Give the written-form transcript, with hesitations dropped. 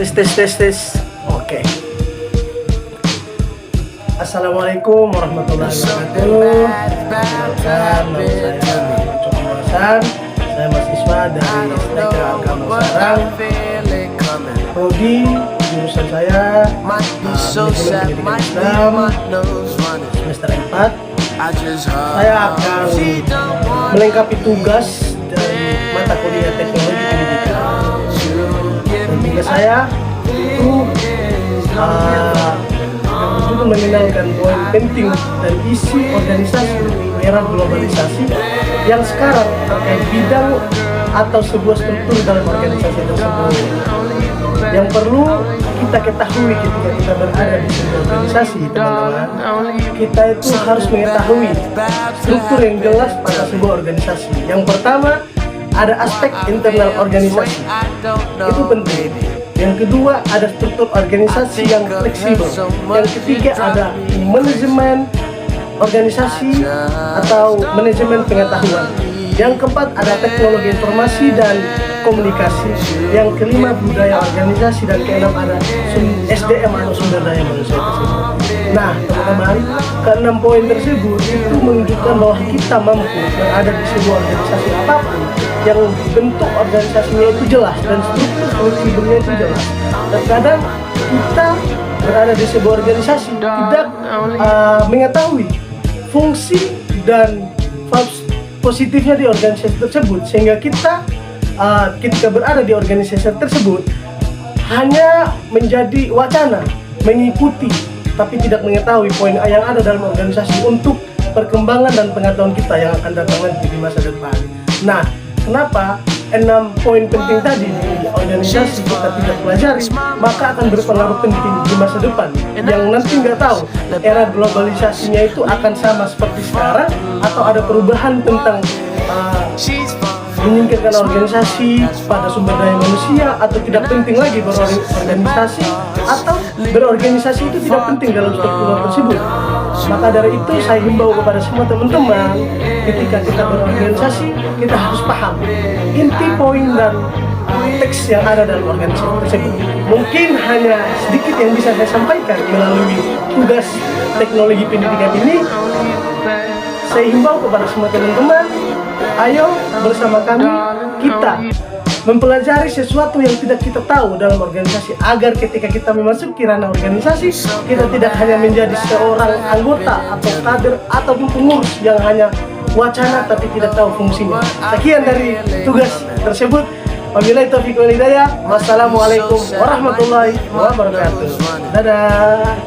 Tes. Oke. Assalamualaikum warahmatullahi wabarakatuh. Perkenalkan, nama saya Coki Hasan. Saya mahasiswa dari STK Agama Sarang. Prodi jurusan saya Manajemen Pendidikan Islam semester 4. Saya akan melengkapi tugas dari mata kuliah Teknologi Pendidikan. Dan tugas saya itu juga mengenalkan poin penting dan isi organisasi di era globalisasi yang sekarang terkait bidang atau sebuah struktur dalam organisasi tersebut. Yang perlu kita ketahui ketika kita berada di sebuah organisasi, teman-teman, kita itu harus mengetahui struktur yang jelas pada sebuah organisasi. Yang pertama, ada aspek internal organisasi, itu penting. Yang kedua, ada struktur organisasi yang fleksibel. Yang ketiga, ada manajemen organisasi atau manajemen pengetahuan. Yang keempat, ada teknologi informasi dan komunikasi. Yang kelima, budaya organisasi. Dan keenam, ada SDM atau sumber daya manusia tersebut. Nah, teman-teman, keenam poin tersebut itu menunjukkan bahwa kita mampu berada di sebuah organisasi apapun yang bentuk organisasinya itu jelas dan struktur fleksibelnya itu jelas. Terkadang kita berada di sebuah organisasi tidak mengetahui fungsi dan positifnya di organisasi tersebut, sehingga kita ketika berada di organisasi tersebut hanya menjadi wacana, mengikuti, tapi tidak mengetahui poin yang ada dalam organisasi untuk perkembangan dan pengetahuan kita yang akan datang nanti di masa depan. Nah, kenapa 6 poin penting tadi di organisasi kita tidak pelajari, maka akan berpengaruh penting di masa depan yang nanti nggak tahu era globalisasinya itu akan sama seperti sekarang atau ada perubahan tentang menyingkirkan organisasi pada sumber daya manusia, atau tidak penting lagi berorganisasi, atau berorganisasi itu tidak penting dalam struktur tersebut. Maka dari itu saya himbau kepada semua teman-teman, ketika kita berorganisasi kita harus paham inti poin dan teks yang ada dalam organisasi tersebut. Mungkin hanya sedikit yang bisa saya sampaikan melalui tugas teknologi pendidikan ini. Saya himbau kepada semua teman-teman, ayo bersama kami kita mempelajari sesuatu yang tidak kita tahu dalam organisasi, agar ketika kita memasuki ranah organisasi kita tidak hanya menjadi seorang anggota atau kader ataupun pengurus yang hanya wacana tapi tidak tahu fungsinya. Sekian dari tugas tersebut. Wabillahi taufiq wal hidayah. Wassalamualaikum warahmatullahi wabarakatuh. Dadah.